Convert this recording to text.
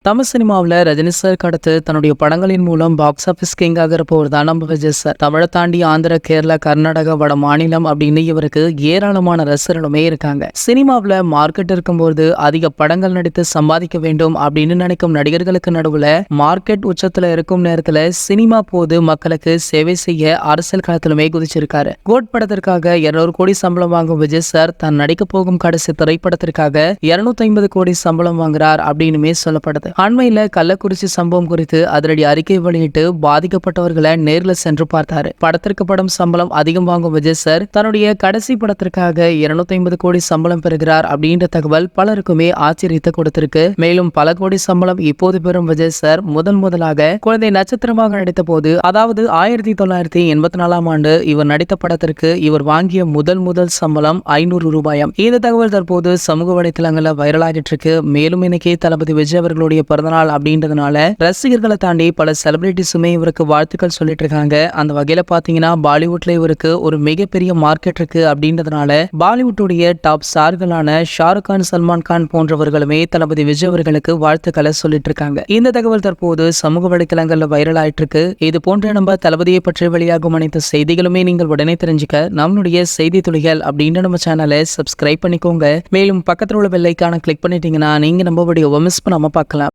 தமிழ் சினிமாவில் ரஜினி சாருக்கு அடுத்து தன்னுடைய படங்களின் மூலம் பாக்ஸ் ஆஃபீஸ் கிங்காக இருப்பவர் தான் நம்ம விஜய் சார். தமிழை தாண்டி ஆந்திரா, கேரளா, கர்நாடகா, வட மாநிலம் அப்படின்னு இவருக்கு ஏராளமான ரசிகர்களுமே இருக்காங்க. சினிமாவில் மார்க்கெட் இருக்கும்போது அதிக படங்கள் நடித்து சம்பாதிக்க வேண்டும் அப்படின்னு நினைக்கும் நடிகர்களுக்கு நடுவுல மார்க்கெட் உச்சத்துல இருக்கும் நேரத்துல சினிமா போது மக்களுக்கு சேவை செய்ய அரசியல் களத்திலுமே குதிச்சிருக்காரு. கோட் படத்திற்காக 200 கோடி சம்பளம் வாங்கும் விஜய் சார் தான் நடிக்க போகும் கடைசி திரைப்படத்திற்காக 250 கோடி சம்பளம் வாங்குறார் அப்படின்னுமே சொல்லப்படுது. அண்மையில கள்ளக்குறிச்சி சம்பவம் குறித்து அதிரடி அறிக்கை வெளியிட்டு பாதிக்கப்பட்டவர்களை நேர்ல சென்று பார்த்தாரு. படத்திற்கு படம் சம்பளம் அதிகம் வாங்கும் விஜய் சார் தன்னுடைய கடைசி படத்திற்காக 250 கோடி சம்பளம் பெறுகிறார் அப்படின்ற தகவல் பலருக்குமே ஆச்சரியத்தை கொடுத்திருக்கு. மேலும் பல கோடி சம்பளம் இப்போது பெறும் விஜய் சார் முதலாக குழந்தை நட்சத்திரமாக நடித்த போது, அதாவது 1984ஆம் ஆண்டு இவர் நடித்த படத்திற்கு இவர் வாங்கிய முதல் சம்பளம் 500 ரூபாயாம். இந்த தகவல் தற்போது சமூக வலைதளங்கள்ல வைரலாகிட்டு இருக்கு. மேலும் இன்னைக்கு தளபதி விஜய் அவர்களுடைய பிறந்தநாள் அப்படின்றதுனால ரசிகர்களை தாண்டி பல செலிபிரிட்டிஸுமே இவருக்கு வாழ்த்துக்கள் சொல்லிட்டு இருக்காங்க. அந்த வகையில பாத்தீங்கன்னா பாலிவுட்ல இவருக்கு ஒரு மிகப்பெரிய மார்க்கெட் இருக்கு அப்படின்றதுனால பாலிவுட்டுடைய டாப் ஸ்டார்களான ஷாருக் கான், சல்மான் கான் போன்றவர்களுமே தளபதி விஜய் அவர்களுக்கு வாழ்த்துக்களை சொல்லிட்டு இருக்காங்க. இந்த தகவல் தற்போது சமூக வலைதளங்கள்ல வைரல் ஆயிட்டு இருக்கு. இது போன்ற நம்ம தளபதியை பற்றி வெளியாகும் அனைத்து செய்திகளுமே நீங்கள் உடனே தெரிஞ்சுக்க நம்மளுடைய செய்தி துளிகள் அப்படின்ற நம்ம சேனலை சப்ஸ்கிரைப் பண்ணிக்கோங்க. மேலும் பக்கத்தில் உள்ள பெல் ஐகானை கிளிக் பண்ணிட்டீங்கன்னா நீங்க நம்ம வீடியோவை மிஸ் பண்ணாம பார்க்கலாம்.